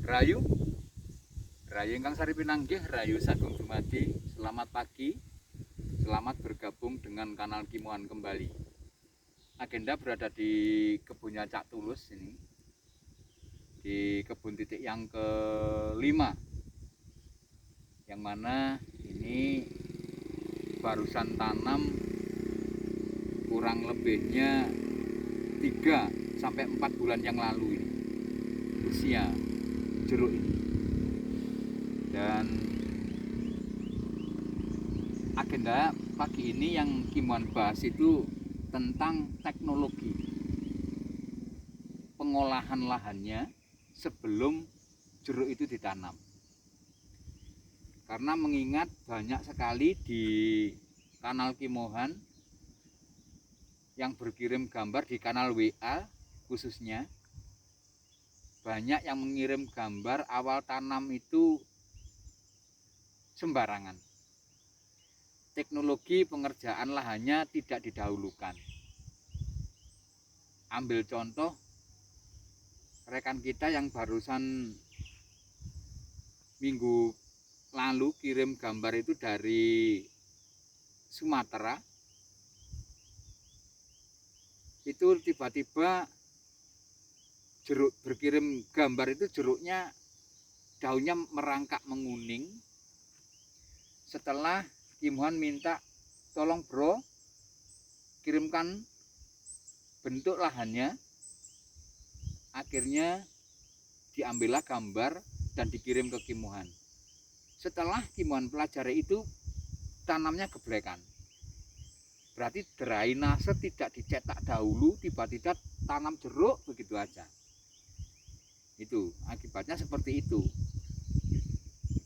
Rayu, Rayu ingkang sari pinanggih, Rayu sagung dumadi. Selamat pagi, selamat bergabung dengan kanal Kimohan kembali. Agenda berada di kebunnya Cak Tulus ini, di kebun titik yang kelima, yang mana ini barusan tanam kurang lebihnya 3 sampai 4 bulan yang lalu ini usia jeruk ini. Dan agenda pagi ini yang Kimohan bahas itu tentang teknologi pengolahan lahannya sebelum jeruk itu ditanam. Karena mengingat banyak sekali di kanal Kimohan yang berkirim gambar di kanal WA khususnya, banyak yang mengirim gambar awal tanam itu sembarangan. Teknologi pengerjaan lahannya tidak didahulukan. Ambil contoh rekan kita yang barusan minggu lalu kirim gambar itu dari Sumatera. Itu tiba-tiba jeruk berkirim gambar itu jeruknya daunnya merangkak menguning. Setelah Kimohan minta tolong bro kirimkan bentuk lahannya, akhirnya diambillah gambar dan dikirim ke Kimohan. Setelah Kimohan pelajari itu tanamnya geblekan. Berarti drainase tidak dicetak dahulu, tiba-tiba tanam jeruk begitu aja. Itu akibatnya seperti itu.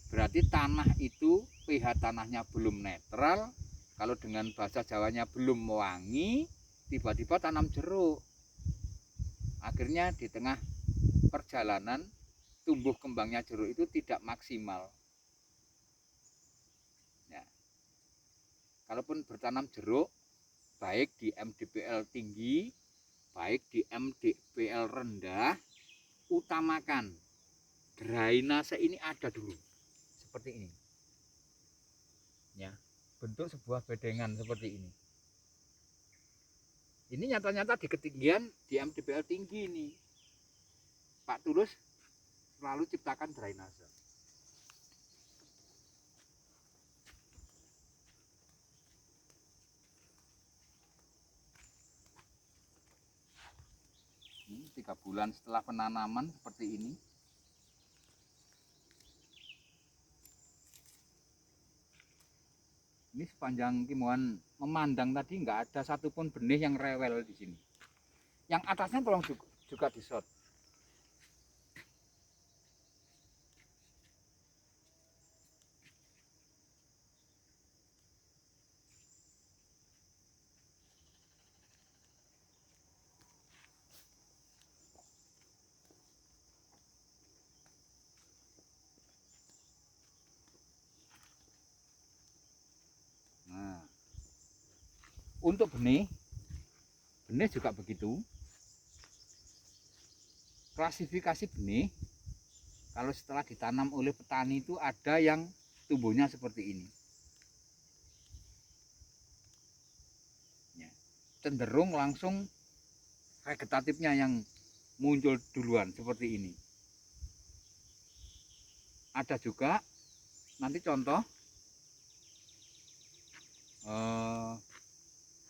Berarti tanah itu pH tanahnya belum netral, kalau dengan bahasa Jawanya belum wangi, tiba-tiba tanam jeruk. Akhirnya di tengah perjalanan tumbuh kembangnya jeruk itu tidak maksimal. Ya. Kalaupun bertanam jeruk, baik di MDPL tinggi, baik di MDPL rendah, utamakan drainase ini ada dulu. Seperti ini. Ya, bentuk sebuah bedengan seperti ini. Ini nyata-nyata di ketinggian di MDPL tinggi ini. Pak Tulus selalu ciptakan drainase. Ini 3 bulan setelah penanaman seperti ini. Ini sepanjang Kimohan memandang tadi nggak ada satupun benih yang rewel di sini. Yang atasnya tolong juga di shot. Nah, untuk benih juga begitu. Klasifikasi benih kalau setelah ditanam oleh petani itu ada yang tumbuhnya seperti ini. Ya, cenderung langsung vegetatifnya yang muncul duluan seperti ini. Ada juga nanti contoh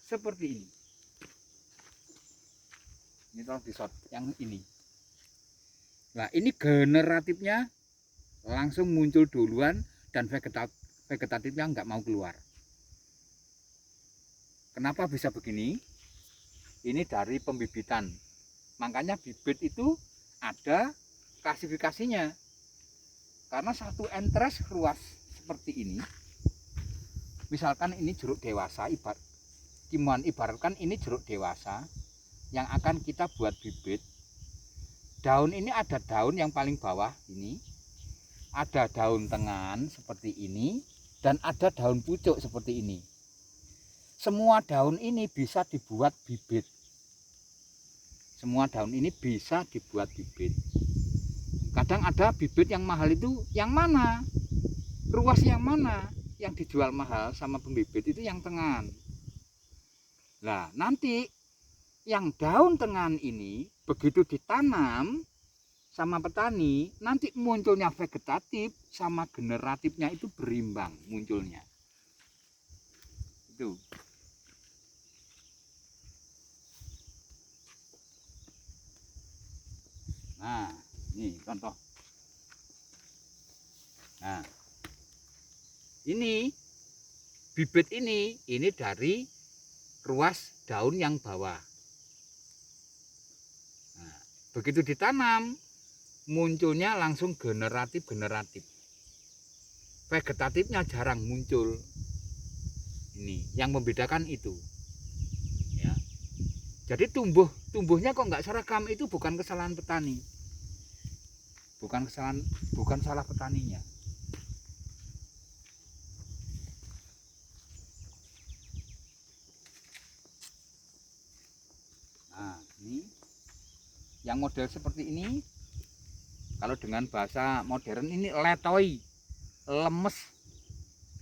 seperti ini. Ini tolong di shot yang ini. Nah, ini generatifnya langsung muncul duluan dan vegetatifnya nggak mau keluar. Kenapa bisa begini? Ini dari pembibitan. Makanya bibit itu ada klasifikasinya. Karena satu entres ruas seperti ini, misalkan ini jeruk dewasa, Kimohan ibaratkan ini jeruk dewasa yang akan kita buat bibit. Daun ini ada daun yang paling bawah ini, ada daun tengahan seperti ini, dan ada daun pucuk seperti ini. Semua daun ini bisa dibuat bibit. Semua daun ini bisa dibuat bibit. kadang ada bibit yang mahal itu yang mana, ruas yang mana yang dijual mahal sama pembibit itu yang tengahan. Nah nanti yang daun tengahan ini begitu ditanam sama petani, nanti munculnya vegetatif sama generatifnya itu berimbang munculnya. Itu. Nah, ini contoh. Nah, ini bibit ini dari ruas daun yang bawah. Nah, begitu ditanam, munculnya langsung generatif. Vegetatifnya jarang muncul. Ini yang membedakan itu. Ya. Jadi tumbuhnya kok nggak seragam itu bukan kesalahan petani. Bukan salah petaninya. Nah, ini yang model seperti ini, kalau dengan bahasa modern ini letoi, lemes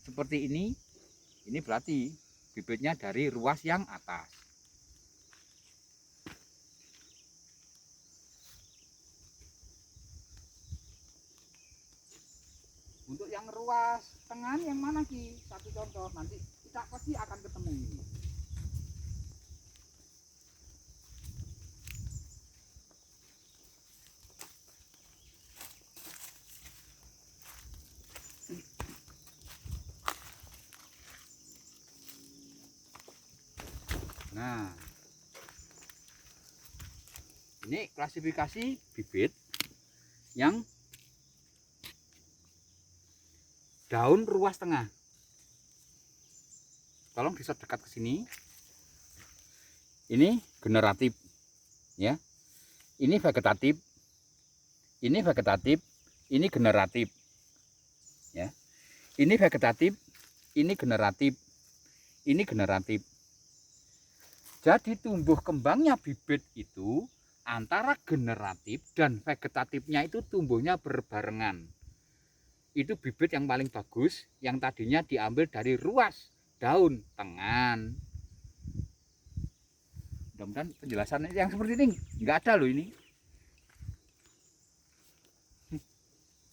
seperti ini berarti bibitnya dari ruas yang atas. Untuk yang ruas tengah yang mana Ki? Satu contoh, nanti kita pasti akan ketemu ini. Nah, ini klasifikasi bibit yang daun ruas tengah. Tolong bisa dekat ke sini. Ini generatif, ya. Ini vegetatif. Ini vegetatif. Ini generatif, ya. Ini vegetatif. Ini generatif. Ini generatif. Jadi tumbuh kembangnya bibit itu antara generatif dan vegetatifnya itu tumbuhnya berbarengan. Itu bibit yang paling bagus, yang tadinya diambil dari ruas daun tengahan. Mudah-mudahan penjelasan yang seperti ini nggak ada loh ini.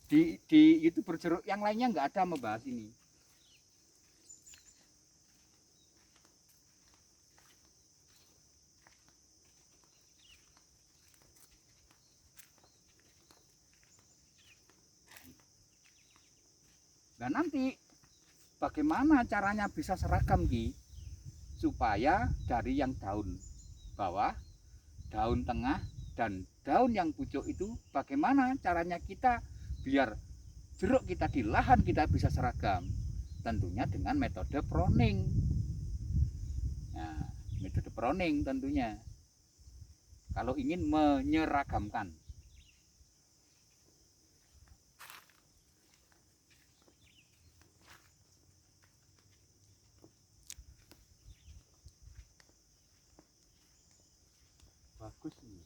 Di itu berjeruk yang lainnya nggak ada membahas ini. Nah nanti bagaimana caranya bisa seragam Ki? Supaya dari yang daun bawah, daun tengah, dan daun yang pucuk itu bagaimana caranya kita biar jeruk kita di lahan kita bisa seragam? Tentunya dengan metode pruning. Nah, metode pruning tentunya. Kalau ingin menyeragamkan. Bagus ini.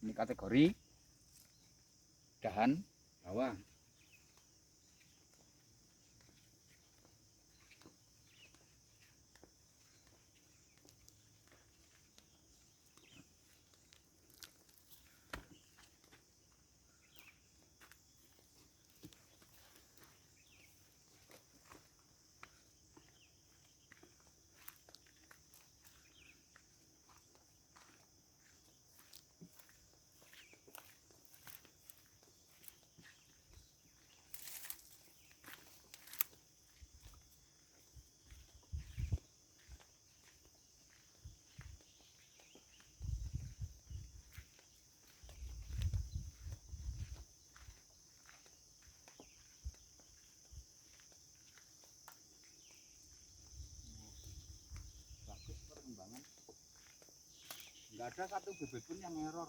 Ini kategori dahan bawah. Bagus perkembangan. Nggak ada satu bibit pun yang error.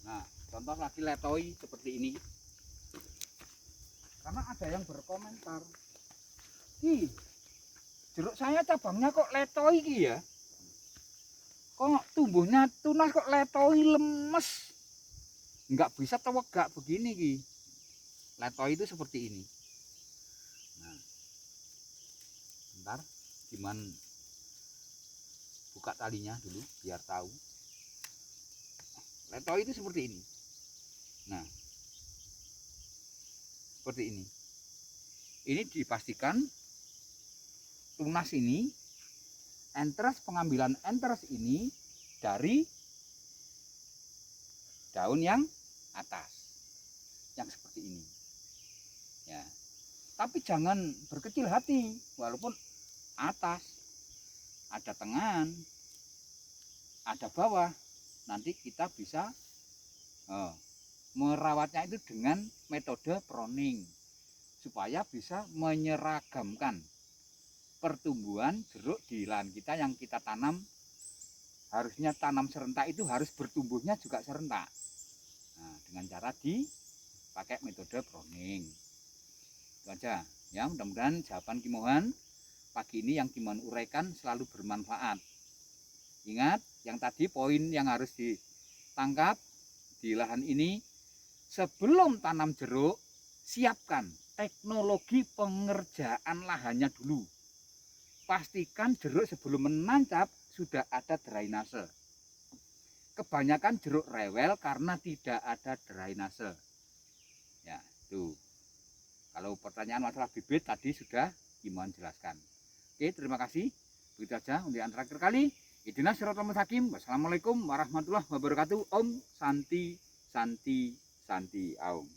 Nah, contoh lagi letoi seperti ini. Karena ada yang berkomentar, "Ih, jeruk saya cabangnya kok letoi ki ya? Kok tumbuhnya tunas kok letoi lemes? Nggak bisa tewegak begini ki." Letoi itu seperti ini. Nah, bentar, gimana buka talinya dulu biar tahu. Letoi itu seperti ini. Nah, seperti ini. Ini dipastikan tunas ini, entres, pengambilan entres ini dari daun yang atas, yang seperti ini. Ya, tapi jangan berkecil hati, walaupun atas ada tengahan, ada bawah, nanti kita bisa merawatnya itu dengan metode pruning supaya bisa menyeragamkan pertumbuhan jeruk di lahan kita yang kita tanam. Harusnya tanam serentak itu harus bertumbuhnya juga serentak. Nah, dengan cara dipakai metode pruning. Itu aja ya, mudah-mudahan jawaban Kimohan pagi ini yang Kimohan uraikan selalu bermanfaat. Ingat yang tadi poin yang harus ditangkap di lahan ini, sebelum tanam jeruk siapkan teknologi pengerjaan lahannya dulu. Pastikan jeruk sebelum menancap sudah ada drainase. Kebanyakan jeruk rewel karena tidak ada drainase. Ya, itu. Kalau pertanyaan masalah bibit tadi sudah Kimohan jelaskan. Oke, terima kasih. Begitu saja untuk yang terakhir kali. Ihdinas siratal mustaqim. Wassalamualaikum warahmatullahi wabarakatuh. Om Santi Santi Santi Aum.